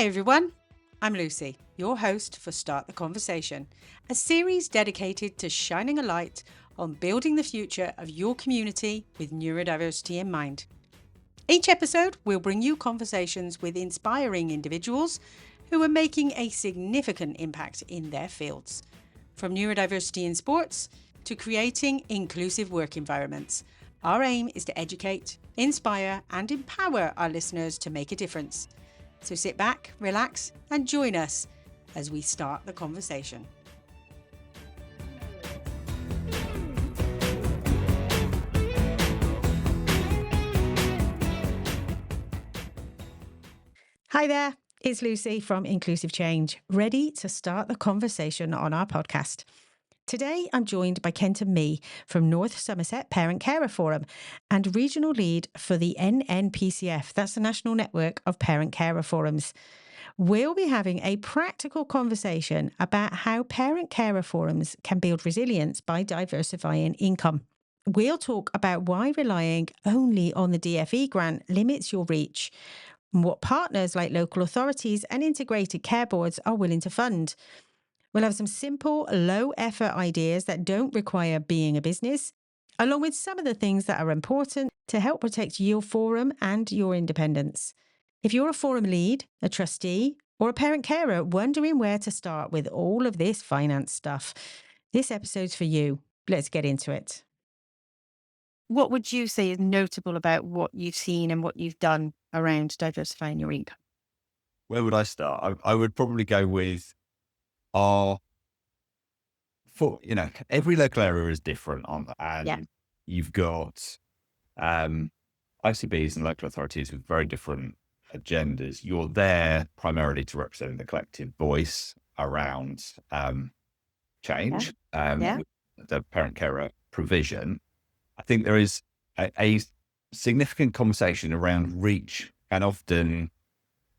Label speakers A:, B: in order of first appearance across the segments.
A: Hi everyone, I'm Lucy, your host for Start the Conversation, a series dedicated to shining a light on building the future of your community with neurodiversity in mind. Each episode will bring you conversations with inspiring individuals who are making a significant impact in their fields, from neurodiversity in sports to creating inclusive work environments. Our aim is to educate, inspire, and empower our listeners to make a difference. So sit back, relax, and join us as we start the conversation. Hi there, it's Lucy from Inclusive Change, ready to start the conversation on our podcast. Today, I'm joined by Kenton Mee from North Somerset Parent Carer Forum and Regional Lead for the NNPCF, that's the National Network of Parent Carer Forums. We'll be having a practical conversation about how parent carer forums can build resilience by diversifying income. We'll talk about why relying only on the DFE grant limits your reach, and what partners like local authorities and integrated care boards are willing to fund. We'll have some simple, low-effort ideas that don't require being a business, along with some of the things that are important to help protect your forum and your independence. If you're a forum lead, a trustee, or a parent carer wondering where to start with all of this finance stuff, this episode's for you. Let's get into it. What would you say is notable about what you've seen and what you've done around diversifying your income?
B: Where would I start? I would probably go with every local area is different and you've got ICBs and local authorities with very different agendas. You're there primarily to represent the collective voice around change, with the parent carer provision. I think there is a significant conversation around reach, and often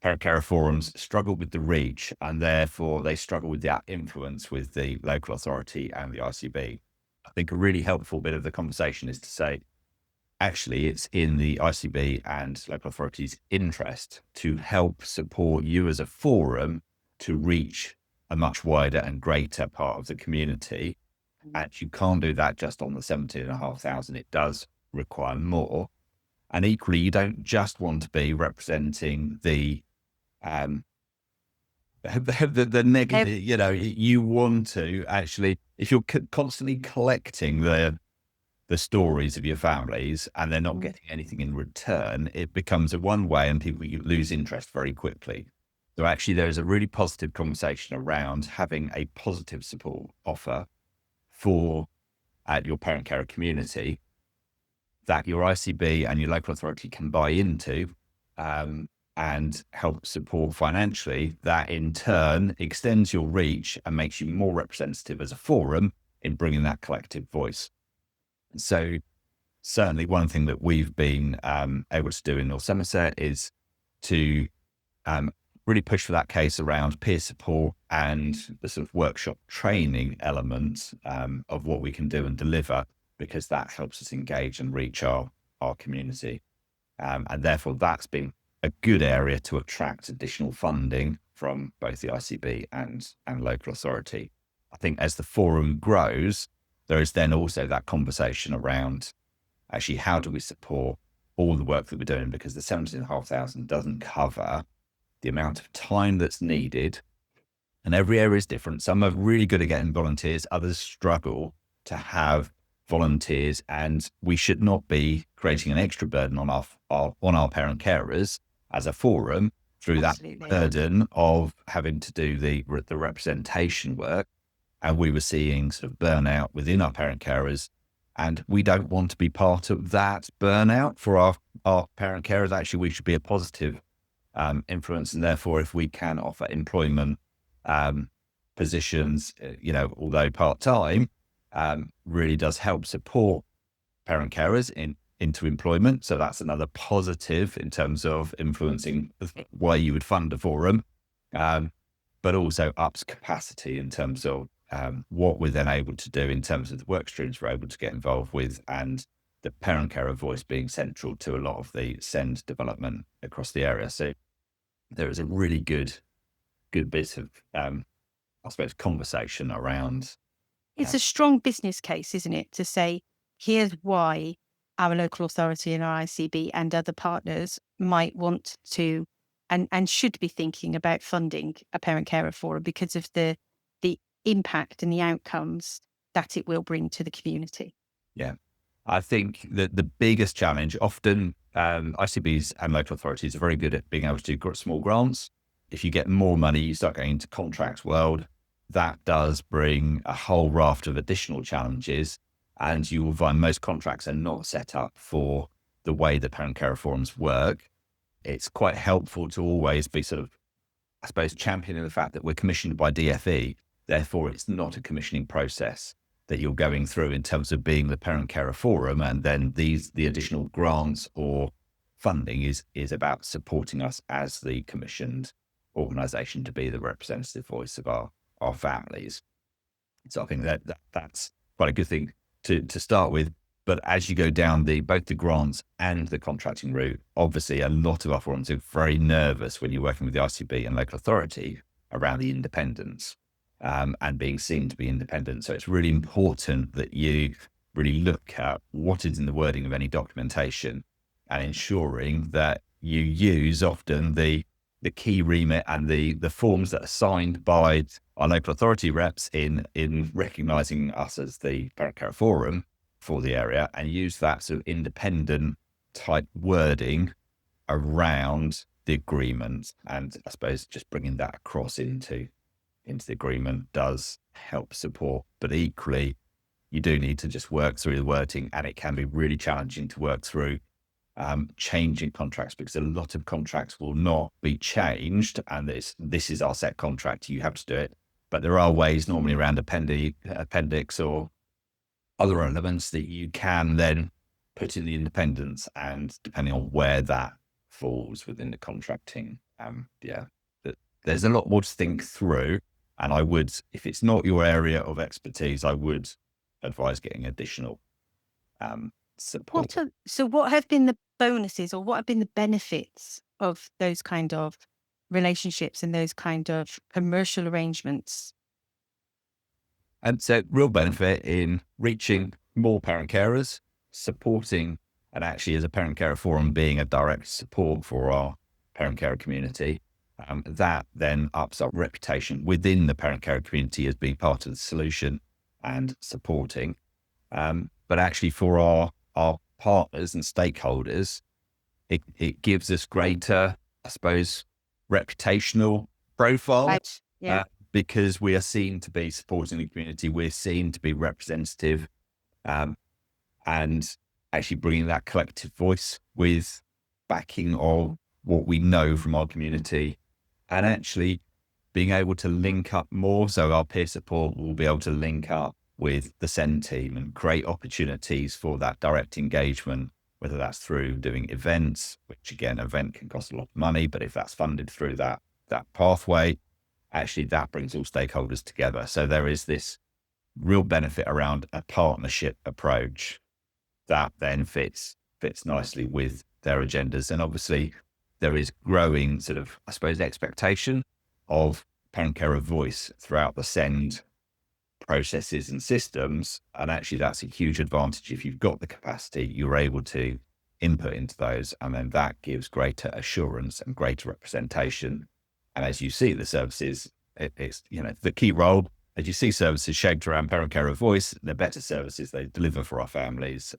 B: parent carer forums struggle with the reach, and therefore they struggle with that influence with the local authority and the ICB. I think a really helpful bit of the conversation is to say, actually, it's in the ICB and local authorities' interest to help support you as a forum to reach a much wider and greater part of the community. And you can't do that just on the 17,500. It does require more. And equally, you don't just want to be representing the negative, you want to actually, if you're constantly collecting the stories of your families and they're not getting anything in return, it becomes a one way and people lose interest very quickly. So actually there's a really positive conversation around having a positive support offer for your parent carer community that your ICB and your local authority can buy into, and help support financially. That in turn extends your reach and makes you more representative as a forum in bringing that collective voice. So certainly one thing that we've been able to do in North Somerset is to really push for that case around peer support and the sort of workshop training element of what we can do and deliver, because that helps us engage and reach our community. And therefore that's been a good area to attract additional funding from both the ICB and local authority. I think as the forum grows, there is then also that conversation around actually how do we support all the work that we're doing, because the 17,500 doesn't cover the amount of time that's needed. And every area is different. Some are really good at getting volunteers, others struggle to have volunteers, and we should not be creating an extra burden on our parent carers as a forum through that burden of having to do the representation work. And we were seeing sort of burnout within our parent carers, and we don't want to be part of that burnout for our parent carers. Actually, we should be a positive influence, and therefore if we can offer employment positions, although part-time, really does help support parent carers into employment. So that's another positive in terms of influencing why you would fund a forum, but also ups capacity in terms of what we're then able to do in terms of the work streams we're able to get involved with, and the parent carer voice being central to a lot of the SEND development across the area. So there is a really good bit of, I suppose, conversation around.
C: It's a strong business case, isn't it? To say, here's why our local authority and our ICB and other partners might want to and should be thinking about funding a parent carer forum because of the impact and the outcomes that it will bring to the community.
B: Yeah. I think that the biggest challenge, often ICBs and local authorities are very good at being able to do small grants. If you get more money, you start going into contracts world. That does bring a whole raft of additional challenges. And you will find most contracts are not set up for the way the parent care forums work. It's quite helpful to always be sort of, I suppose, championing the fact that we're commissioned by DFE. Therefore, it's not a commissioning process that you're going through in terms of being the parent carer forum. And then the additional grants or funding is about supporting us as the commissioned organisation to be the representative voice of our families. So I think that's quite a good thing to start with. But as you go down both the grants and the contracting route, obviously a lot of our forums are very nervous when you're working with the ICB and local authority around the independence and being seen to be independent. So it's really important that you really look at what is in the wording of any documentation and ensuring that you use often the key remit and the forms that are signed by our local authority reps in recognising us as the parent care forum for the area, and use that sort of independent type wording around the agreement. And I suppose just bringing that across into the agreement does help support, but equally you do need to just work through the wording, and it can be really challenging to work through changing contracts, because a lot of contracts will not be changed and this is our set contract, you have to do it. But there are ways normally around appendix or other elements that you can then put in the independence, and depending on where that falls within the contracting, there's a lot more to think through. And I would, if it's not your area of expertise, I would advise getting additional support.
C: What have been the bonuses, or what have been the benefits of those kind of relationships and those kind of commercial arrangements?
B: And so real benefit in reaching more parent carers, supporting, and actually as a parent carer forum being a direct support for our parent carer community, that then ups our reputation within the parent carer community as being part of the solution and supporting. But actually for our partners and stakeholders, it gives us greater, I suppose, reputational profile.
C: Right. Yeah.
B: Because we are seen to be supporting the community, we're seen to be representative, and actually bringing that collective voice with backing of what we know from our community, and actually being able to link up more. So our peer support will be able to link up with the SEND team and create opportunities for that direct engagement, whether that's through doing events, which again, event can cost a lot of money, but if that's funded through that pathway, actually that brings all stakeholders together. So there is this real benefit around a partnership approach that then fits nicely with their agendas. And obviously there is growing sort of, I suppose, expectation of parent carer voice throughout the SEND processes and systems. And actually that's a huge advantage. If you've got the capacity, you're able to input into those, and then that gives greater assurance and greater representation. And as you see the services, it's, the key role, as you see services shaped around parent carer voice, the better services they deliver for our families,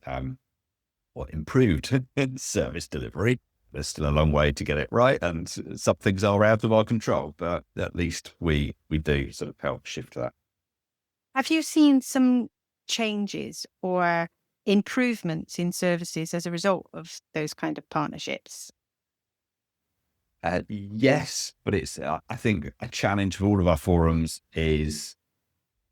B: or improved service delivery. There's still a long way to get it right, and some things are out of our control, but at least we do sort of help shift that.
C: Have you seen some changes or improvements in services as a result of those kind of partnerships?
B: Yes, but it's, I think, a challenge for all of our forums is,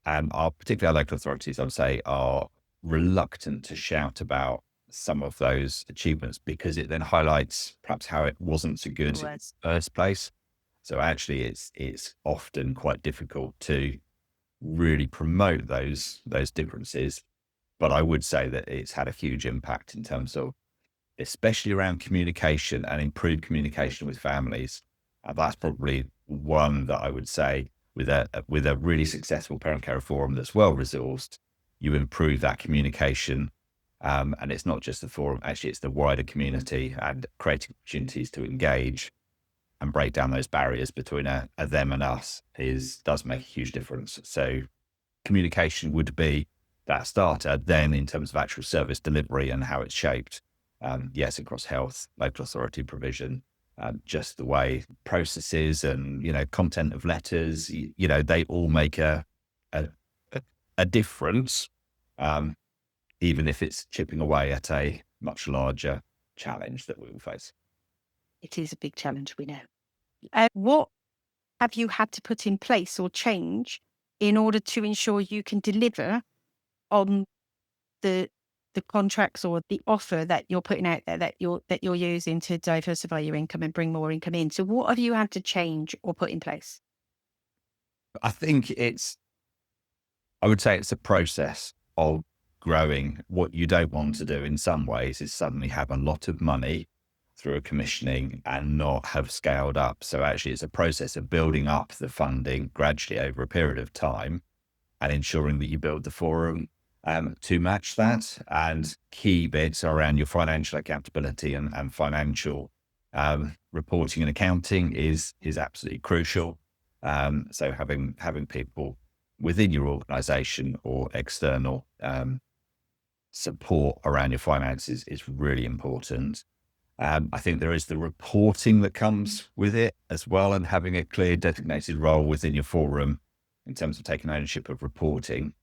B: particularly our local authorities, I would say, are reluctant to shout about some of those achievements, because it then highlights perhaps how it wasn't so good in the first place. So actually it's often quite difficult to really promote those differences. But I would say that it's had a huge impact in terms of, especially around communication and improved communication with families. And that's probably one that I would say with a really successful parent care forum that's well resourced, you improve that communication. And it's not just the forum, actually, it's the wider community, and creating opportunities to engage and break down those barriers between a them and us does make a huge difference. So communication would be that starter. Then in terms of actual service delivery and how it's shaped, yes, across health, local authority provision, just the way processes and, content of letters, they all make a difference, even if it's chipping away at a much larger challenge that we will face.
C: It is a big challenge, we know. What have you had to put in place or change in order to ensure you can deliver on the contracts or the offer that you're putting out there, that you're using to diversify your income and bring more income in? So what have you had to change or put in place?
B: I think I would say it's a process of growing. What you don't want to do in some ways is suddenly have a lot of money through a commissioning and not have scaled up. So actually it's a process of building up the funding gradually over a period of time and ensuring that you build the forum to match that. And key bits around your financial accountability and financial reporting and accounting is absolutely crucial. So having people within your organization or external support around your finances is really important. I think there is the reporting that comes with it as well, and having a clear designated role within your forum in terms of taking ownership of reporting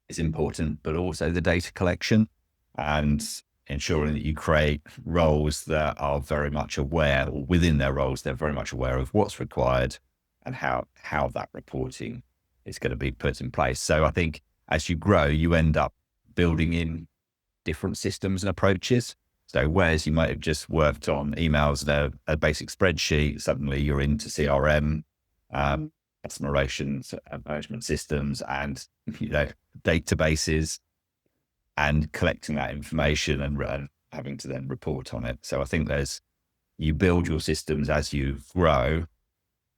B: is important, but also the data collection and ensuring that you create roles that are very much aware, or within their roles, they're very much aware of what's required and how that reporting is going to be put in place. So I think as you grow, you end up building in different systems and approaches. So whereas you might have just worked on emails and a basic spreadsheet, suddenly you're into CRM, customer relations management systems, and databases, and collecting that information and having to then report on it. So I think you build your systems as you grow,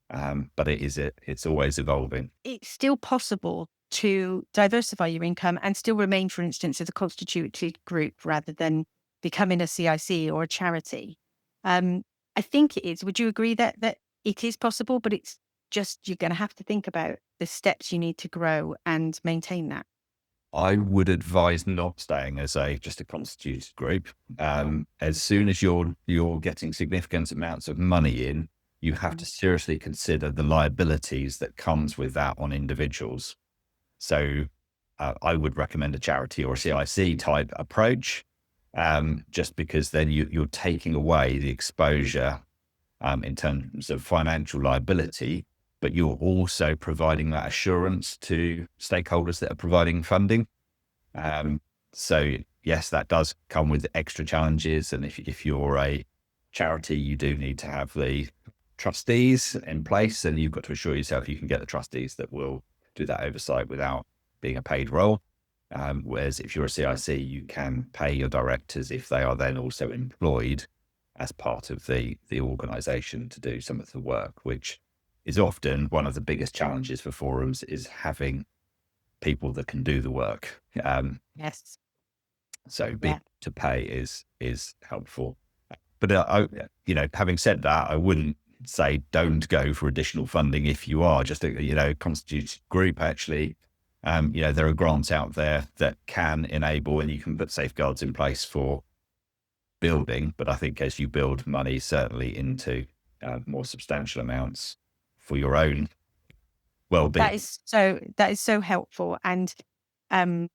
B: but it's always evolving.
C: It's still possible to diversify your income and still remain, for instance, as a constituted group rather than becoming a CIC or a charity. I think it is. Would you agree that it is possible, but it's just you're going to have to think about the steps you need to grow and maintain that?
B: I would advise not staying as just a constituted group. As soon as you're getting significant amounts of money in, you have to seriously consider the liabilities that comes with that on individuals. So I would recommend a charity or a CIC type approach, just because then you're taking away the exposure in terms of financial liability, but you're also providing that assurance to stakeholders that are providing funding. So yes, that does come with extra challenges. And if you're a charity, you do need to have the trustees in place, and you've got to assure yourself you can get the trustees that will do that oversight without being a paid role. Whereas if you're a CIC, you can pay your directors if they are then also employed as part of the organization to do some of the work, which is often one of the biggest challenges for forums, is having people that can do the work.
C: Yes.
B: So being to pay is helpful. But having said that, I wouldn't say don't go for additional funding if you are just a constituted group. Actually, there are grants out there that can enable, and you can put safeguards in place for building. But I think as you build money, certainly into more substantial amounts for your own well-being.
C: That is so helpful. And and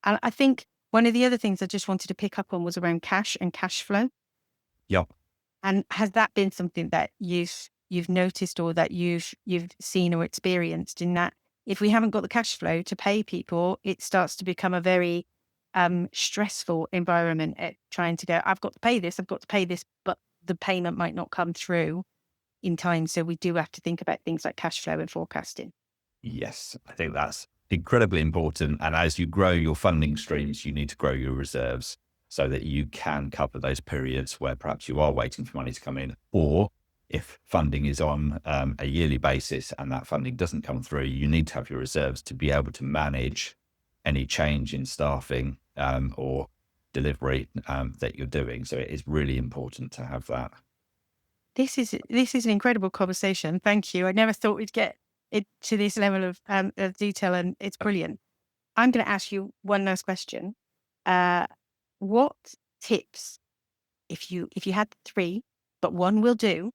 C: I think one of the other things I just wanted to pick up on was around cash and cash flow.
B: Yep.
C: And has that been something that you've noticed, or that you've seen or experienced, in that if we haven't got the cash flow to pay people, it starts to become a very stressful environment at trying to go, I've got to pay this, but the payment might not come through in time. So we do have to think about things like cash flow and forecasting.
B: Yes, I think that's incredibly important. And as you grow your funding streams, you need to grow your reserves so that you can cover those periods where perhaps you are waiting for money to come in, or if funding is on a yearly basis and that funding doesn't come through, you need to have your reserves to be able to manage any change in staffing or delivery that you're doing. So it is really important to have that.
C: This is an incredible conversation. Thank you. I never thought we'd get it to this level of detail, and it's brilliant. I'm going to ask you one last question. What tips, if you had 3, but one will do,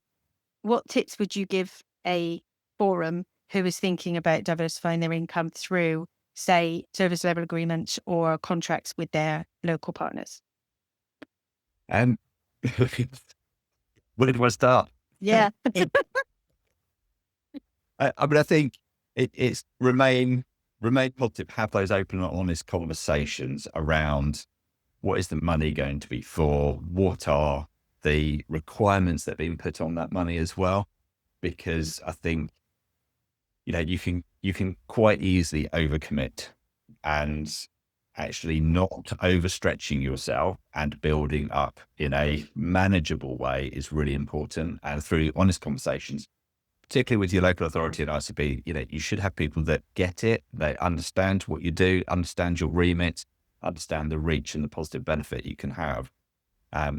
C: what tips would you give a forum who is thinking about diversifying their income through, say, service level agreements or contracts with their local partners?
B: And where do I start?
C: Yeah.
B: I mean, I think it's remain positive, have those open and honest conversations around what is the money going to be for, what are the requirements that have been put on that money as well, because I think, you can quite easily overcommit and actually not overstretching yourself and building up in a manageable way is really important. And through honest conversations, particularly with your local authority and ICB, you should have people that get it, they understand what you do, understand your remit, understand the reach and the positive benefit you can have.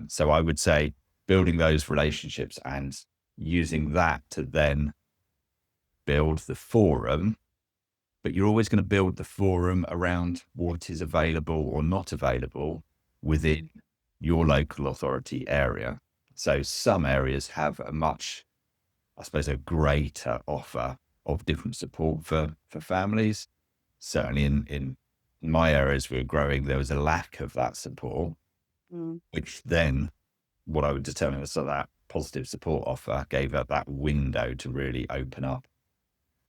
B: So I would say building those relationships and using that to then build the forum, but you're always going to build the forum around what is available or not available within your local authority area. So some areas have a much, I suppose, a greater offer of different support for families. Certainly in my areas we're growing, there was a lack of that support, which then what I would determine was that positive support offer gave up that window to really open up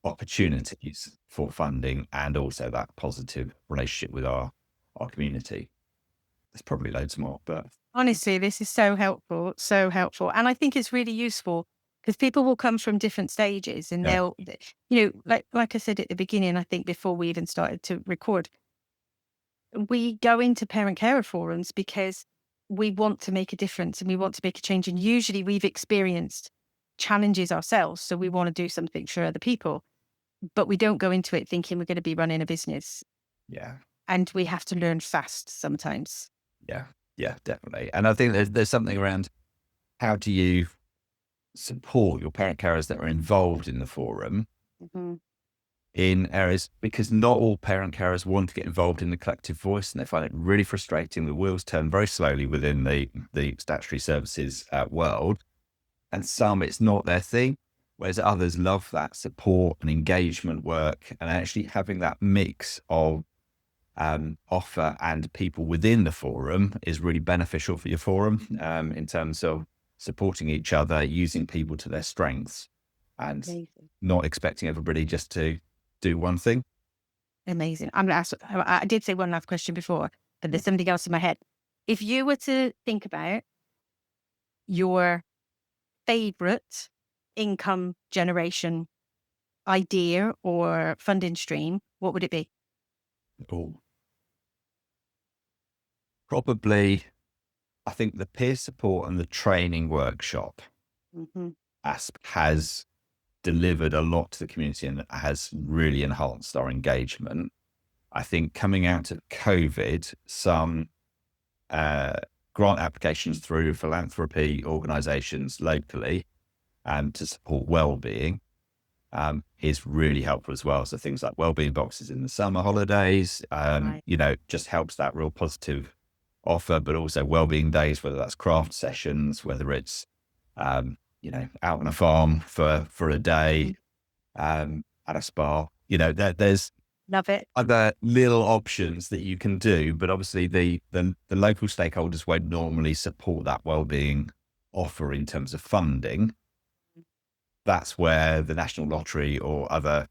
B: opportunities for funding and also that positive relationship with our community. There's probably loads more, but
C: Honestly, this is so helpful, so helpful. And I think it's really useful because people will come from different stages and
B: yeah,
C: they'll, like I said at the beginning, I think before we even started to record, we go into parent carer forums because we want to make a difference and we want to make a change. And usually we've experienced challenges ourselves. So we want to do something for other people, but we don't go into it thinking we're going to be running a business.
B: yeah,
C: And we have to learn fast sometimes.
B: yeah, definitely. And I think there's something around how do you support your parent carers that are involved in the forum in areas, because not all parent carers want to get involved in the collective voice and they find it really frustrating. The wheels turn very slowly within the statutory services world, and some it's not their thing, whereas others love that support and engagement work, and actually having that mix of offer and people within the forum is really beneficial for your forum in terms of supporting each other, using people to their strengths, and
C: Amazing.
B: not expecting everybody just to do one thing.
C: Amazing. I'm going to ask, I did say one last question before, but there's something else in my head. If you were to think about your favorite income generation idea or funding stream, what would it be?
B: Oh, probably, I think the peer support and the training workshop has delivered a lot to the community and has really enhanced our engagement. I think coming out of COVID, some grant applications through philanthropy organisations locally to support wellbeing is really helpful as well. So things like wellbeing boxes in the summer holidays,
C: Right.
B: just helps that real positive offer, but also wellbeing days, whether that's craft sessions, whether it's, out on a farm for a day, at a spa, there's
C: Love it.
B: other little options that you can do, but obviously the local stakeholders won't normally support that wellbeing offer in terms of funding. That's where the National Lottery or other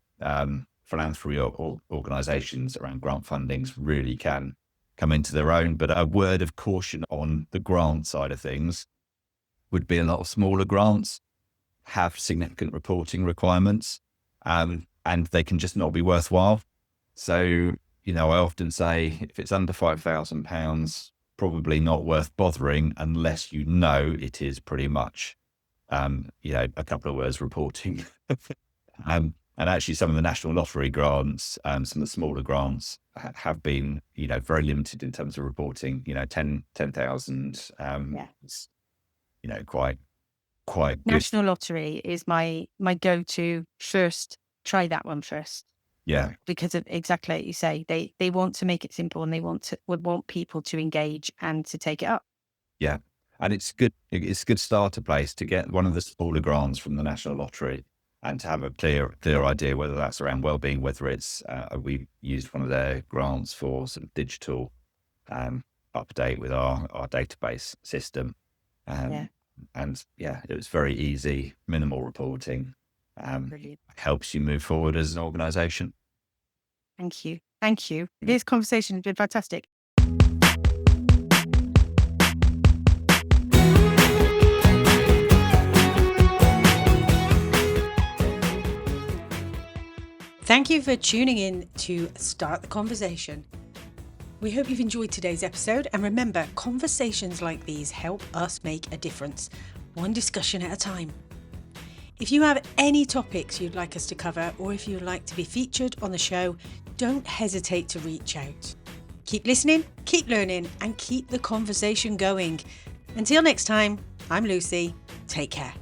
B: philanthropy or organisations around grant fundings really can come into their own. But a word of caution on the grant side of things would be a lot of smaller grants have significant reporting requirements, and they can just not be worthwhile. So, I often say if it's under £5,000, probably not worth bothering unless it is pretty much a couple of words reporting. And actually some of the National Lottery grants, some of the smaller grants have been, very limited in terms of reporting, 10,000, it's, quite good.
C: National Lottery is my go-to first. Try that one first.
B: Yeah.
C: Because of exactly like you say, they want to make it simple and they would want people to engage and to take it up.
B: Yeah. And it's good. It's a good starter place to get one of the smaller grants from the National Lottery and to have a clear idea whether that's around wellbeing, whether it's, we used one of their grants for some digital update with our database system. And it was very easy, minimal reporting.
C: Brilliant.
B: Helps you move forward as an organisation.
C: Thank you. Thank you. This conversation has been fantastic.
A: Thank you for tuning in to Start the Conversation. We hope you've enjoyed today's episode, and remember, conversations like these help us make a difference, one discussion at a time. If you have any topics you'd like us to cover, or if you'd like to be featured on the show, don't hesitate to reach out. Keep listening, keep learning, and keep the conversation going. Until next time, I'm Lucy. Take care.